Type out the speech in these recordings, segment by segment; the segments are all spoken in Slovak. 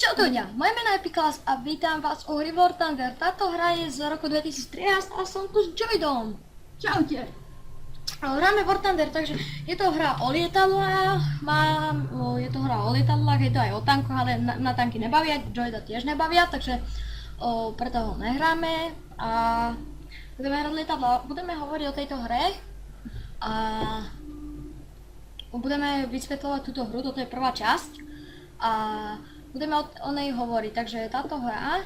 Čau ľudia, moje meno je Piklas a vítam vás u hry War Thunder. Táto hra je z roku 2013 a som tu s Joydom. Čaute. Hráme War Thunder, takže je to hra o lietadlách, je to hra o lietadlách, je to aj o tankoch, ale na tanky nebavia, Joyda tiež nebavia, takže preto ho nehráme a budeme hrať lietadla. Budeme hovoriť o tejto hre a budeme vysvetľovať túto hru, toto je prvá časť a budeme o nej hovoriť, takže táto hra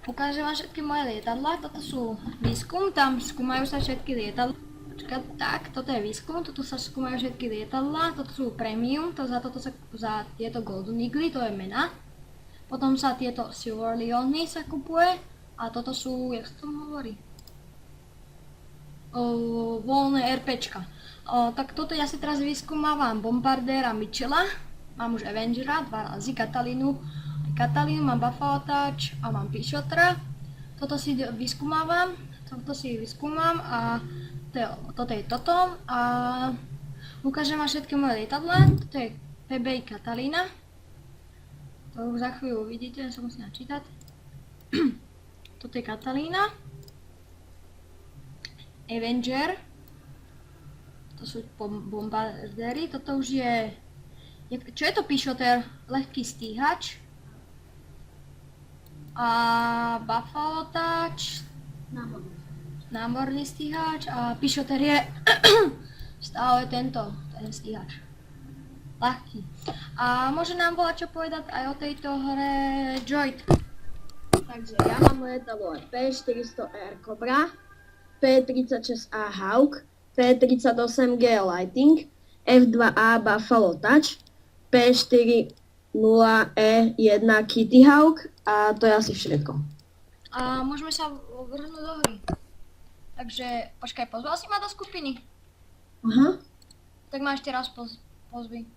ukáže vám všetky moje lietadlá, toto sú výskum, tam skúmajú sa všetky lietadlá. Tak, toto je výskum, toto sa skúmajú všetky lietadlá, toto sú premium, za tieto Golden Eagle, to je mena. Potom sa tieto Silver Leony sa kupuje a toto sú, jak sa to hovorí? Voľné RPčka. Tak toto ja si teraz vyskúmavam Bombardéra Mitchella. Mám už Avengera, 2 razy, Katalínu, mám Buffalo Touch a mám Pishotra. Toto si vyskúmavam, a toto je toto a ukážem vám všetky moje lietadlá. Toto je PBI Katalína. To už za chvíľu uvidíte, ja sa musím načítať. Toto je Katalína. Avenger. To sú bombardéry, toto už je... Čo je to Pishotter? Lehký stíhač. A Buffalo Touch. Námorný stíhač. A Pishotter je stále ten stíhač. Ľahký. A môže nám volať čo povedať aj o tejto hre Joyd. Takže ja mám lietadlo P400R Cobra, P36A Hawk, P38G Lightning, F2A Buffalo Touch, P40E1 Kitty Hawk a to je asi všetko. A môžeme sa vrhnúť do hry. Takže, počkaj, pozval si ma do skupiny? Aha. Tak ma ešte raz pozvi.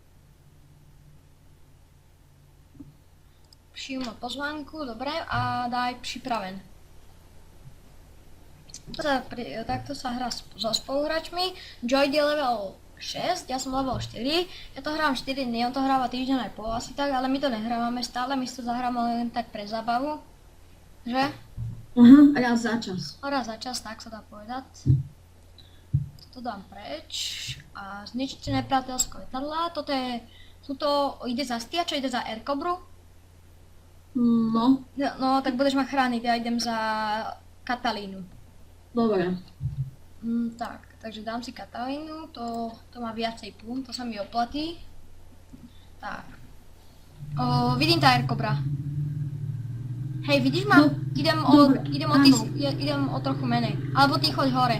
Všimno pozvánku, dobre, a daj pripraven. Takto sa hrá so spoluhráčmi. Joyd je level 6, ja som level 4. Ja to hrám 4 dní, on to hráva týždeň aj pol asi tak, ale my to nehrávame stále, my si to zahráme len tak pre zábavu. Že? Aha, raz za čas. Raz za čas, tak sa dá povedať. Toto dám preč a zničite nepriateľské lietadlá. Ide za stíhača, ide za Aircobru. No. No, tak budeš ma chrániť, ja idem za Katalínu. Dobre. Tak, takže dám si Katalínu, to má viacej pún, to sa mi oplatí. Tak. Vidím tá Aircobra. Hej, vidíš ma? No, idem o trochu menej. Alebo ty choď hore.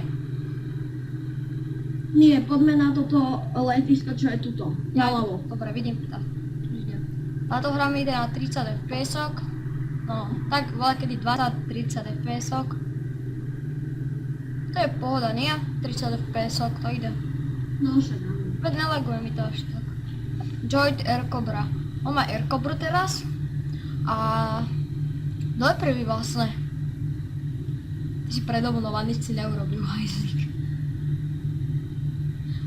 Nie, poďme na toto letisko, čo je tuto. Naľavo. Dobre, vidím. Táto hra mi ide na 30 fps. No, tak veľkedy 20-30 fps. To je pohoda, nie? 30 fps, to ide. No však. Veď nelaguje mi to až tak. Joyd Aircobra. On má Aircobru teraz. A... No je prvý vlastne. Ty si predominovaný, si neurobil hajzlík.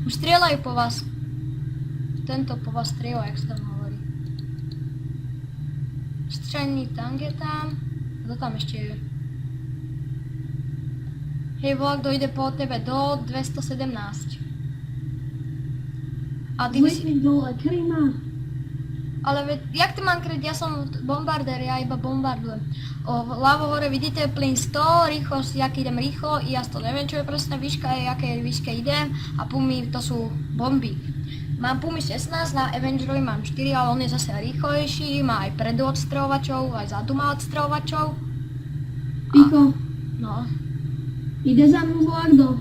Už strieľajú po vás. Tento po vás strieľa, jak sa tam hovorí. Střelný tank je tam. Kto tam ešte je? Hej, volá, kto ide po tebe do 217. A ty si... dole, Krima. Ale jak to mám kryť? Ja som bombardér, ja iba bombardujem. Ľavo hore vidíte plyn 100, rýchlosť, jak idem rýchlo, ja to neviem, čo je presne výška, aké výške idem a pumy, to sú bomby. Mám pumy 16, na Avengerovi mám 4, ale on je zase rýchlejší, má aj predu odstreľovačov, aj zadu má odstreľovačov. Piko. No. Ide za mnou Vlado?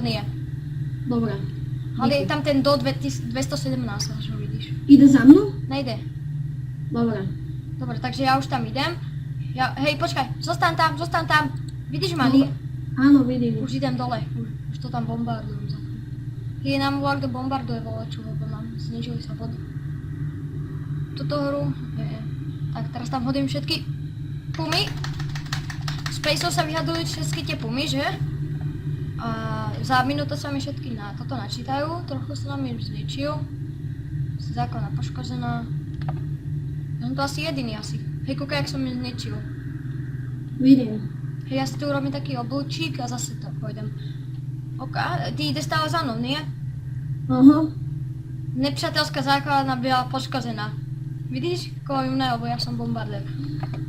Nie. Dobre. Ale je tam ten do 217, až ho vidíš. Ide za mnou? Nejde. Dobre. Dobre, takže ja už tam idem. Hej, počkaj, zostaň tam. Vidíš ma, nie? Áno, vidím. Už idem dole, už to tam bombardujem za chvíľu. Je nám vlak, kto bombarduje volaču, lebo nám znižili sa vody. Túto hru, tak teraz tam hodím všetky pumy. Z Spaceov sa vyhadujú všetky tie pumy, že? A za minútu sa mi všetky na toto načítajú, trochu sa nám im zničil. Základná poškozená. No to asi jediný asi. Hej, kúkaj, jak som mi zničil. Vidím. Hej, ja si tu urobím taký oblúčik a zase to pôjdem. Ok, ty ideš stále za mnou, nie? Aha. Nepřátelská základna byla poškozená. Vidíš, koho im ne, lebo ja som bombardér.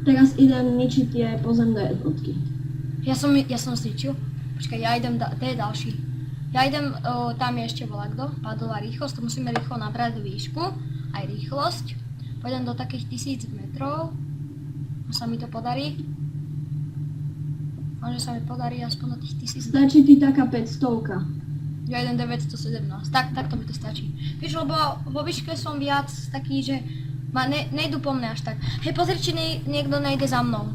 Teraz idem ničiť tie pozemné jednotky. Ja som zničil. Počkaj, ja idem, to je ďalší. Ja idem, tam je ešte volakto, padová rýchlosť, to musíme rýchlo nabrať do výšku, aj rýchlosť. Pôjdem do takých 1000 metrov. A sa mi to podarí. Dúfam, že sa mi podarí aspoň do tých 1000 metrov. Stačí ti taká 500. Ja idem 917. Takto mi to stačí. Vieš, lebo vo výške som viac taký, že nejdu po mne až tak. Hej, pozri, či niekto nejde za mnou.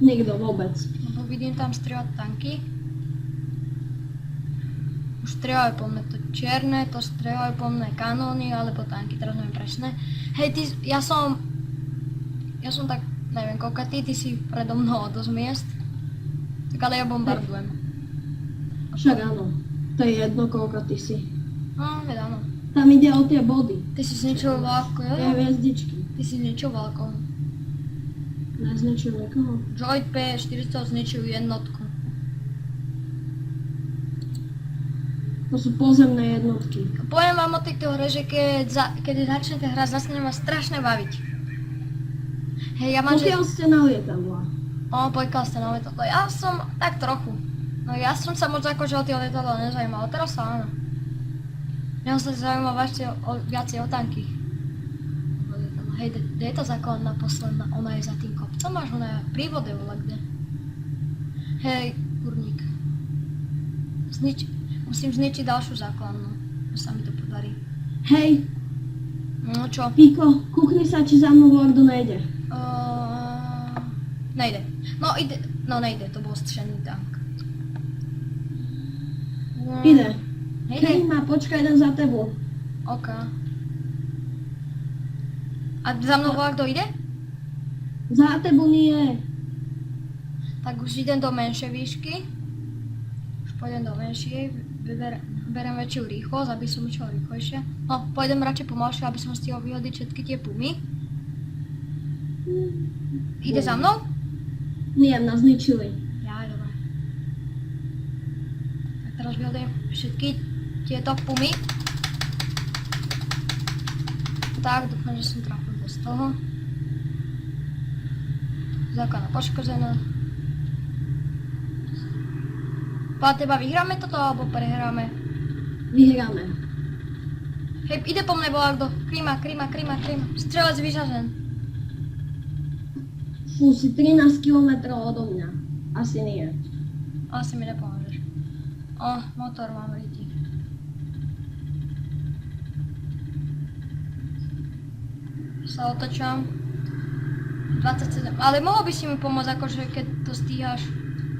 Nikto vôbec. Lebo vidím tam strieľať tanky. Už strieľajú po mne to čierne, to strieľajú po mne kanóny alebo tanky, teraz neviem presne. Hej, ja som tak, neviem koľko ty si predo mnou dosť miest. Tak ale ja bombardujem. Však áno. To je jedno, koľko ty si. No, veď áno. Tam ide o tie body. Ty si zničil válku, Tie jo? hviezdičky. Ty si zničil válku. Nezničil niekoho. Droid P400 zničil jednotku. To sú pozemné jednotky. Poviem vám o tejto hre, že keď začnete hrať, začne ma strašne baviť. Hej, ja mám, že... Pokiaľ ste na lietadla. Pokiaľ ste na letadlo. Ja som tak trochu. No ja som sa moc akože o tie letadla nezaujímal, teraz sa áno. Ja som sa zaujímal viacej o tanky. Hej, kde je tá základná posledná? Ona je za tým kopcom, až ona je pri vode, vole, kde? Hej, kurník. Musím zničiť ďalšiu základnú, že sa mi to podarí. Hej, No čo? Piko, kúkni sa, či za mnou Lordo nejde. Nejde. No ide, no nejde, to bol střelný tank. Ide. Nejde? Hej, ma, počkaj, idem za tebou. OK. A za mnou volá, kto ide? Za tebou nie. Tak už idem do menšej výšky. Už pôjdem do menšej, berem väčšiu rýchlosť, aby som išiel rýchlejšie. No, pôjdem radšej pomalšie, aby som stihol vyhodiť všetky tie pumy. Ide za mnou? Nie, nás zničili. Jaj, dobre. Tak teraz vyhodím všetky tieto pumy. Tak, dúfam, že som trafil bez toho. Základná poškozená. Podľa teba vyhráme toto, alebo prehráme? Vyhráme. Hej, ide po mne volá kto. Klima. Strelec vyžažen. Fú, si 13 km odo mňa. Asi nie. Asi mi nepomôžeš. Motor mám riti. Sa otočam. 27. Ale mohol by si mi pomôcť, akože keď to stíhaš.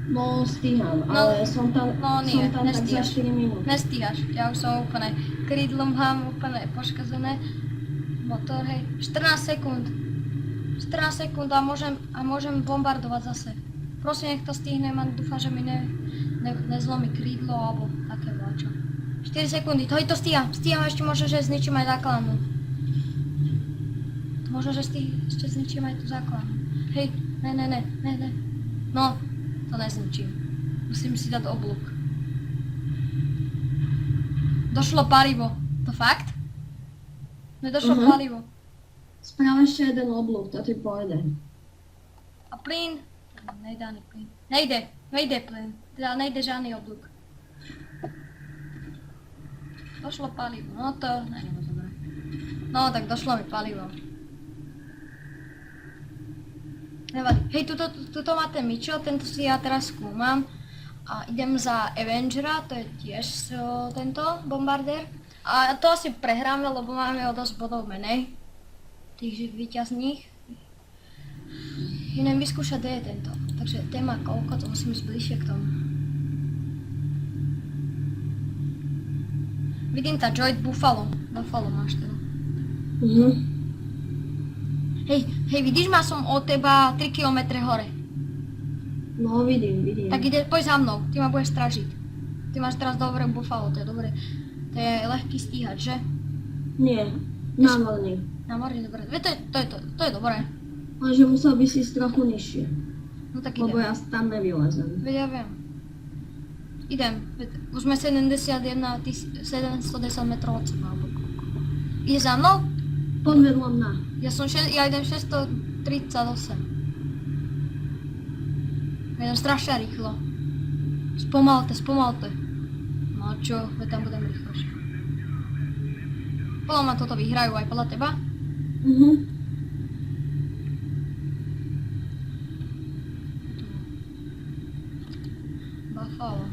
No, stíham, No, ale som tam, no nie, som tam tak za nestíhaš. 4 minúty. Nestíhaš. Ja už som úplne krídlo mám úplne poškozené. Motor, hej. 14 sekúnd. 14 sekúnd a môžem bombardovať zase. Prosím, nech to stihnem a dúfam, že mi nezlomí krídlo alebo také vláčo. 4 sekundy, to stíham. Stíham, ešte možno, že zničím aj základnú. Možno, že ešte zničím aj tú základnú. Hej, ne. No, to nezničím. Musím si dať oblúk. Došlo palivo. To fakt? Nedošlo palivo. Správ ešte jeden oblúk, to ti pôjde. A plyn? Nejde ani plyn. Nejde plyn. Teda nejde žiadny oblúk. Došlo palivo. No to není moc dobré. No tak došlo mi palivo. Nevadí. Hej, tuto máte Mitchell, tento si ja teraz skúmam. A idem za Avengera, to je tiež tento bombardér. A to asi prehráme, lebo máme o dosť bodov menej. Tých víťazných. Idem vyskúšať, kde je tento. Takže ten má koľko, to musím ísť bližšie k tomu. Vidím tá Droid Buffalo. Buffalo máš to. Hej, vidíš ma, som od teba 3 km hore. No, vidím. Tak poď za mnou, ty ma budeš stražiť. Ty máš teraz dobré Buffalo, to je dobré. To je ľahký stíhať, že? Nie, námorný. Na mori, dobre. To je dobré. Lenže musel by si ísť trochu nižšie, No tak lebo idem. ja tam nevylezem. Veď ja viem. Idem. Už sme 710 metrov od seba. Ide za mnou? Poď vedľa mňa. Ja idem 638. Ja idem strašne rýchlo. Spomalte. No čo, veď tam budem rýchlejšie. Podľa ma toto vyhrajú aj podľa teba? Buffalo.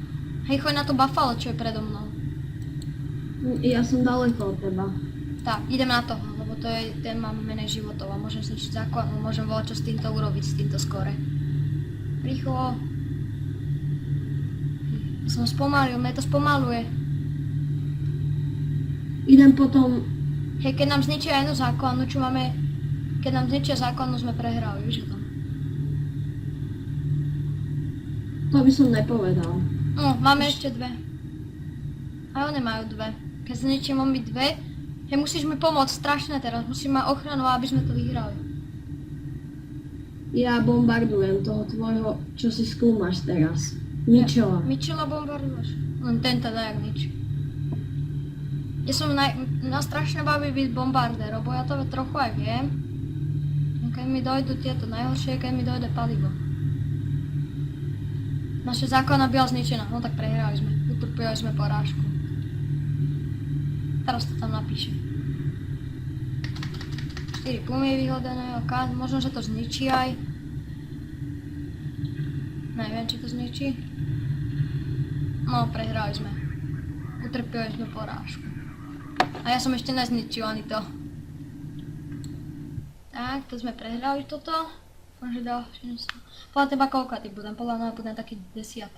Hej, choď na to Buffalo, čo je predo mnou. Ja som daleko od teba. Tak, idem na toho, lebo ten má menej životov a môžem zničiť zákon, môžem volať čo s týmto urobiť, s týmto skore. Rýchlo. Som spomalil, mne to spomaluje. Idem potom... Hej, keď nám zničia jednu základnu, čo máme... Keď nám zničia základnu, sme prehrali, vieš o tom. To by som nepovedal. No, máme ešte dve. Aj one majú dve. Keď zničím obi dve, hej, musíš mi pomôcť strašne teraz, musíš mať ochranu, aby sme to vyhrali. Ja bombardujem toho tvojho, čo si skúmaš teraz. Mitchella. Mitchella bombarduješ? Len ten teda jak nič. Ja som na strašne baví byť bombardér, lebo ja to trochu aj viem. Keď mi dojdu tieto najhoršie, keď mi dojde palivo. Naša základná bola zničená, no tak prehrali sme. Utrpeli sme porážku. Teraz to tam napíše. 4 pumy vyhodené, možno, že to zničí aj. Neviem, či to zničí. No, prehrali sme. Utrpeli sme porážku. A ja som ešte nezničil ani to. Tak, to sme prehrali toto. Podľa teba koľka ty budem? Podľa mňa budem taký 10.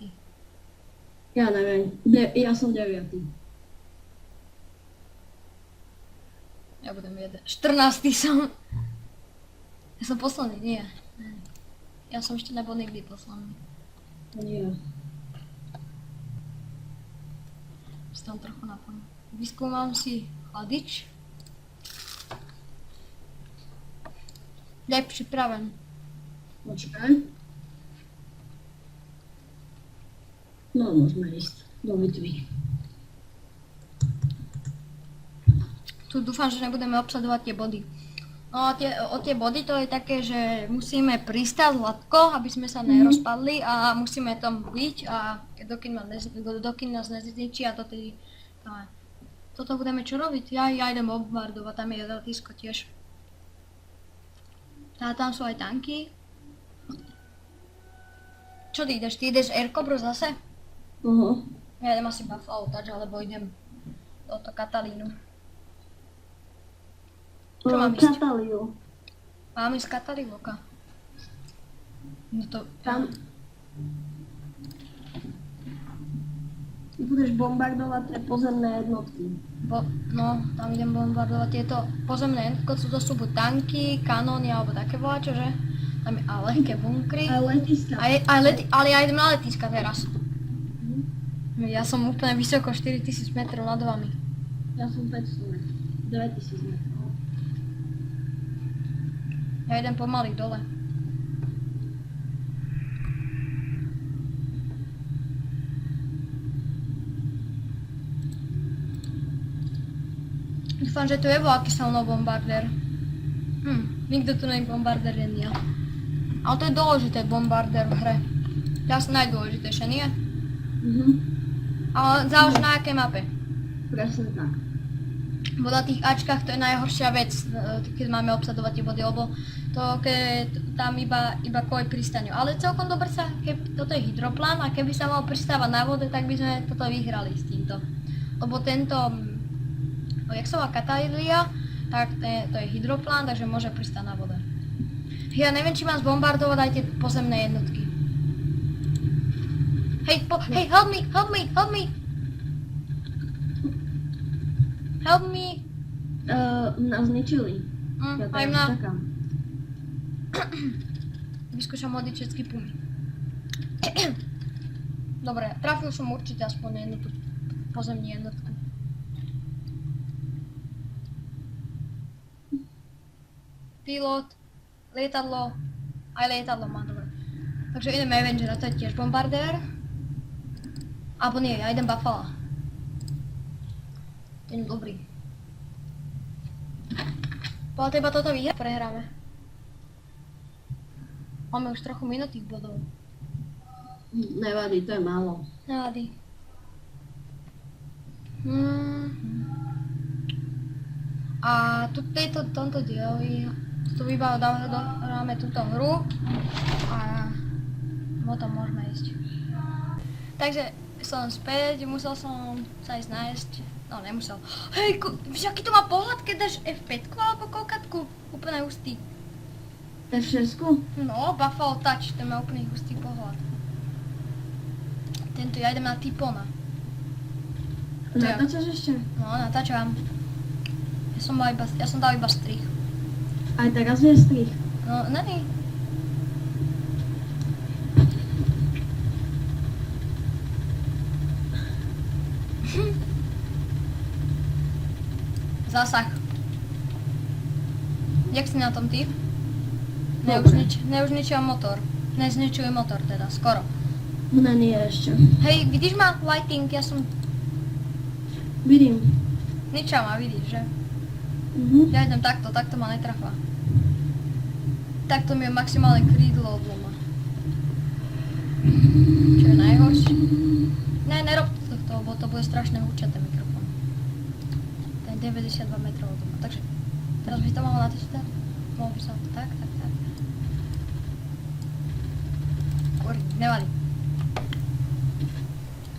Ja neviem. Ja som 9. Ja budem 1. 14 som. Ja som posledný, nie. Ja som ešte nebol nikdy posledný. Nie. Si tam trochu naplním. Vyskúmam si chladič. Daj pripraven. Počkaj. No, môžeme ísť do bitvy. Tu dúfam, že nebudeme obsadovať tie body. No o tie body to je také, že musíme pristáť hladko, aby sme sa nerozpadli a musíme tam byť a dokým nás nezničí a toto budeme čo robiť? Ja idem bombardovať, tam je letisko tiež. A tam sú aj tanky. Čo ty ideš? Ty ideš Air Cobra zase? Ja idem asi Buffalo Touch, alebo idem do Katalínu. Čo mám ísť? Katalínu. Mám ísť Katalínu, oka. No to... Tam... Ty budeš bombardovať tie pozemné jednotky. No, tam idem bombardovať tieto pozemné jednotky, to sú buď tanky, kanóny alebo také voľačo, že? Tam je ale ľahké bunkry. Aj letiska. Ale ja idem na letiska teraz. Ja som úplne vysoko, 4000 metrov nad vami. Ja som 500 metrov. 2000 metrov. Ja idem pomaly dole. Dúfam, že tu je voľaký so mnou bombardér. Nikto tu nie je bombardér, jen ja. Ale to je dôležité, bombardér v hre. To je asi najdôležitejšie, nie? Ale záleží na akej mape. Presne tak. Bo na tých Ačkách to je najhoršia vec, keď máme obsadovať tie body, lebo to keď tam iba kvôli pristaniu. Ale celkom dobre sa, toto je hydroplán a keby sa mal pristávať na vode, tak by sme toto vyhrali s týmto. Lebo tento, jak sa volá Katalínia, tak to je hydroplán, takže môže pristáť na vode. Ja neviem, či mám zbombardovať aj tie pozemné jednotky. Hej, help me! Help me! Nás zničili. Ja Aj teraz mňa. čakám. Vyskúšam hodiť všetky pumy. Dobre, trafil som určite aspoň jednu tú pozemní jednotku. pilot, lietadlo, aj lietadlo má, dobre. Takže idem Avengera, to je tiež bombardér. Alebo nie, ja idem Buffalo. Ten je dobrý. Podľa teba toto vyhrá? Prehráme. Máme už trochu minút tých bodov. Nevadí, to je málo. Nevadí. A tu tomto dieli tu dáme túto hru a potom môžeme ísť. Takže som späť, musel som sa ísť nájsť, no nemusel. Hej, víš aký to má pohľad, keď dáš F5 alebo koľkatku? Úplne hustý. F6? No, Buffalo Touch, ten má úplne hustý pohľad. Tento, ja idem na Tipona. Natáčaš ešte? No, natáčam. Ja som dal iba strih. Aj teraz je strih. No, není. Zásah. Jak si na tom ty? Neužničil motor. Nezničuje motor teda, skoro. Mne nie ešte. Hej, vidíš ma? Lighting, ja som... Vidím. Niča ma, vidíš, že? Ja idem takto ma netrafa. Takto mi je maximálne krídlo odloma. Čo je najhoršie? Ne, nerob to, lebo to bude strašne húčať ten mikrofón. Ten 92 metrov odloma, takže... Teraz by to mohol natáčať tak? Mohol by som to tak. Kurý, nevadí.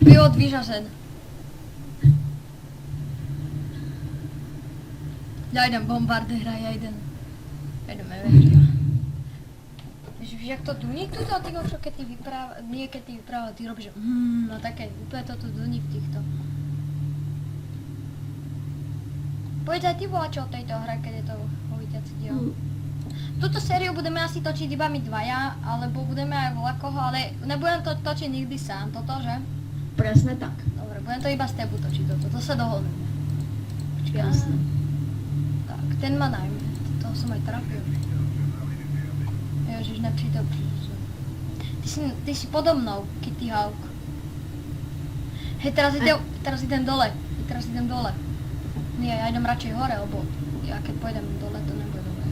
Pilot vyřazen. Ja idem bombardéra, ja idem Avengera. Víš, jak to duní tuto, ty čo keď ty vypráva, ty robíš, no také, úplne to tu duní v týchto. Povedz aj ty bola čo o tejto hre, keď je to hovitiaci diel. Túto sériu budeme asi točiť iba my dvaja, alebo budeme aj voľakoho, ale nebudem to točiť nikdy sám, toto, že? Presne tak. Dobre, budem to iba s tebou točiť, to sa dohodneme. Počkaj, Jasne. tak, ten ma najmä, toho som aj trafil. Ježiš, nepřijde. Ty si podo mnou, Kitty Hawk. Hej, teraz idem dole. Nie, ja idem radšej hore, lebo ja keď pôjdem dole, to nebude dobré.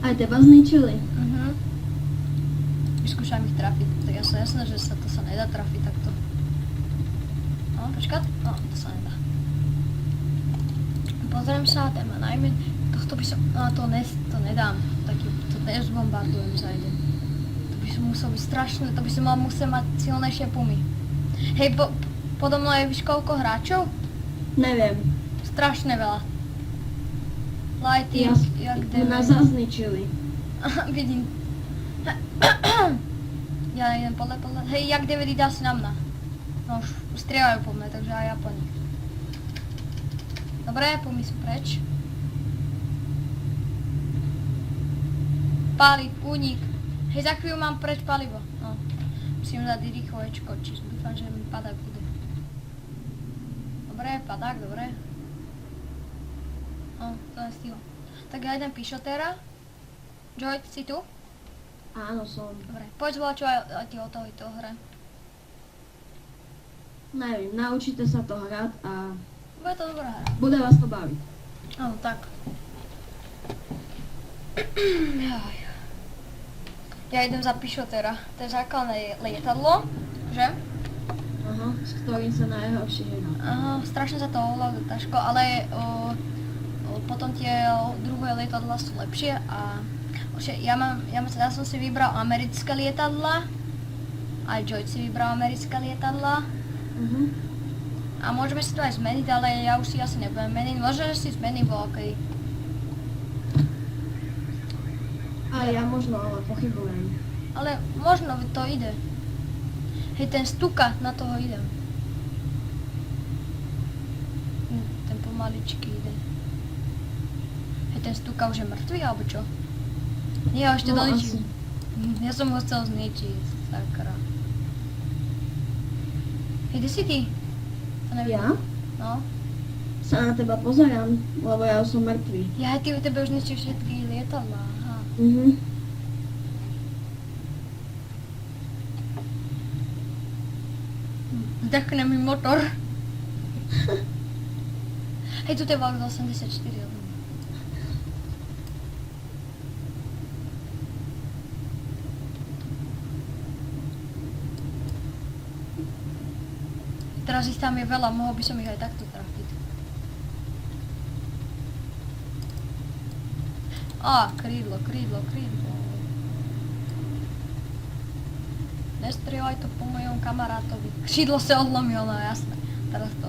Aj teba zničili? Vyskúšam ich trafiť, to je jasné, že to sa nedá trafiť takto. No, počkať, no, to sa nedá. Pozriem sa, ten má najmä, tohto by som, no to nedám, to nezbombardujem za jeden. To by som musel byť strašné, to by som musel mať silnejšie pumy. Hej, podo mnou je víš koľko hráčov? Neviem. Strašne veľa. Lighting, jak Nás zazničili. Vidím. Ja idem podľa. Hej, jak DVD dá si na mňa. No už strieľajú po mne, takže aj ja po nich. Dobre, pumy sú preč. Páli, únik. Hej, za chvíľu mám preč palivo. No. Musím dať rýchlečko, čiže dúfam, že mi padák bude. Dobre, padák, dobre. No, to je stýlo. Tak ja idem pišotéra. Joy, si tu? Áno, som. Dobre, povedz bola čo aj ti o tejto hre. Neviem, naučíte sa to hrať a Bude to dobrá hra. bude vás to baviť. Áno, tak. Jaj. Ja idem za pišotéra. To je základné lietadlo, že? Aha, s ktorým sa najhoršie hrá. Aha, strašne sa to ovláda ťažko, ale potom tie druhé lietadlá sú lepšie a ja som si vybral americké lietadlá, aj Joy si vybral americké lietadlá a môžeme si to aj zmeniť, ale ja už si asi nebudem meniť, možno, že si zmením voľakej. A ja možno, ale pochybujem. Ale možno to ide. Hej, ten Stuka, na toho idem. Ten pomaličky ide. Hej, ten Stuka už je mŕtvý, alebo čo? Nie, ja ešte No, doničím. asi. Ja som ho chcel zničiť, sakra. Hej, kde si ty? To neviem. Ja No. sa na teba pozerám, lebo ja už som mŕtvý. Ja, ty u tebe už zničil všetky lietadlá. lietadla, aha. Zdechne mi motor. Hej, tu je vlak 84. Teraz ich tam je veľa, mohol by som ich aj takto trafiť. Krídlo. Nestrieľaj to po mojom kamarátovi. Křídlo sa odlomilo, no jasné. Teraz to...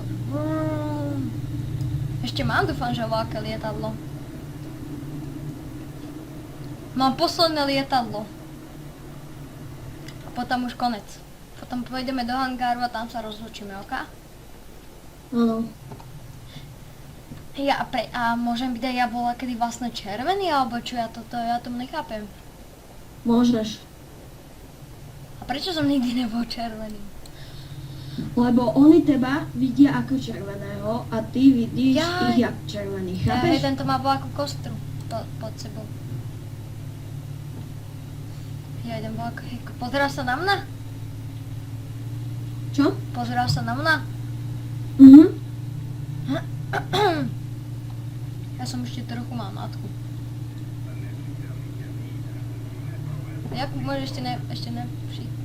Ešte mám, dúfam, že veľké lietadlo. Mám posledné lietadlo. A potom už konec. Potom pôjdeme do hangáru a tam sa rozlučíme, ok? Áno. A môžem byť aj ja bola kedy vlastne červený, alebo čo ja tomu nechápem. Môžeš. A prečo som nikdy nebol červený? Lebo oni teba vidia ako červeného a ty vidíš Jaj. ich ako červený, chápeš? Tento má voľakú kostru pod sebou. Ja idem voľako, pozeral sa na mňa? Čo? Pozeral sa na mňa? Ja som ešte trochu mal matku. Jak môže ešte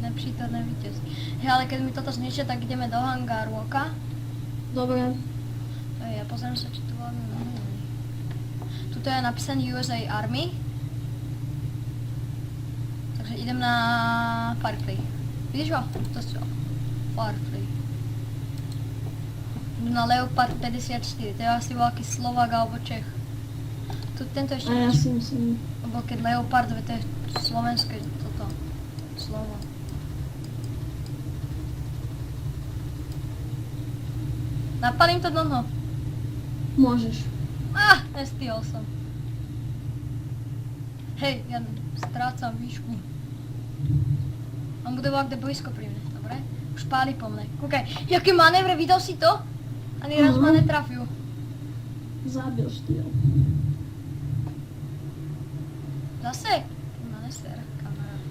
nepřítomné víťaz. Hej, ale keď mi toto zničia, tak ideme do hangáru, ok? Dobre. Ja pozriem sa, či tu máme. Tuto je napísané USA Army. Takže idem na Farkley. Vidíš ho? To sú Farkley. Idem na Leopard 54, to je asi veľký Slovák alebo Čech. Tu tento ešte... A ja si myslím... Lebo keď Leopard, to je slovenské toto slovo. Napalím to do noho. Môžeš. Nestihol som. Hej, ja strácam výšku. On bude vlak blízko pri mne, dobre? Už páli po mne. Kúkaj, jaký manévre, videl si to? Ani raz ma netrafil. Zabil štýl. Zase? Ma neser, kamarát.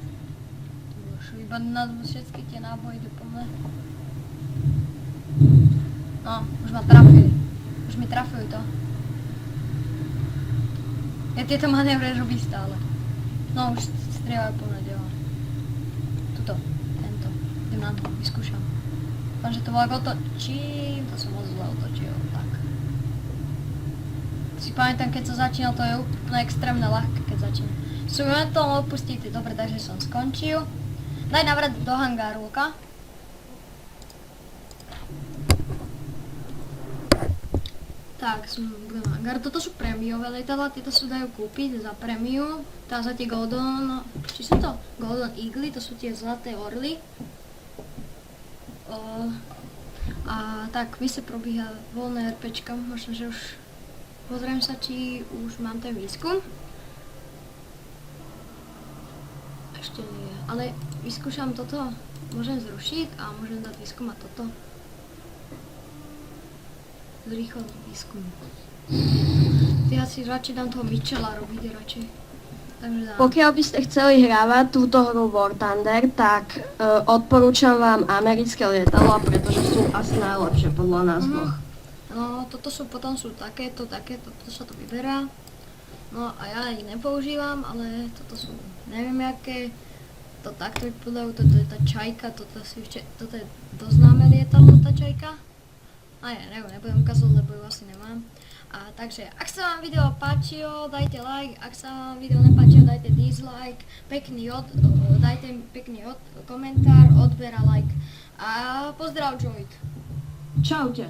Tu už iba na všetky tie náboje idú po mne. No, už ma trafili. Už mi trafujú to. Ja tieto manévre robí stále. No, už strieľajú po mne, ďalej. Tuto, tento. Idem na to, vyskúšam. Dúfam, že to vlak otočím. To som moc zle otočil, tak. Si pamätám, keď sa začínal, to je úplne extrémne ľahké, keď začínam. Som len to opustiť, dobre, takže som skončil. Daj navrat do hangáru, ok? Tak, som do hangáru. Toto sú prémiové lietadlá, tieto sa dajú kúpiť za prémiu. Tá za tie Golden, či sú to? Golden Eagle, to sú tie zlaté orly. A tak, vy sa probíha voľné RPčka, možno, že už pozriem sa, či už mám ten výskum. Ešte nie, ale vyskúšam toto, môžem zrušiť a môžem dať výskum a toto. Zrýchlo výskum. Ja si radšej dám toho Mitchella robiť radšej. Takže dám. Pokiaľ by ste chceli hrávať túto hru War Thunder, tak odporúčam vám americké lietadlá, pretože sú asi najlepšie podľa nás dvoch. No, potom sú takéto, toto sa to vyberá. No a ja ich nepoužívam, ale toto sú, neviem aké, to takto vypadajú, toto je tá čajka, toto je dosť známe lietadlo, tá čajka. A ja nebudem ukázať, lebo ju asi nemám. A takže, ak sa vám video páčilo, dajte like, ak sa vám video nepáčilo, dajte dislike, dajte pekný komentár, odber a like. A pozdrav, Joyt. Čaute.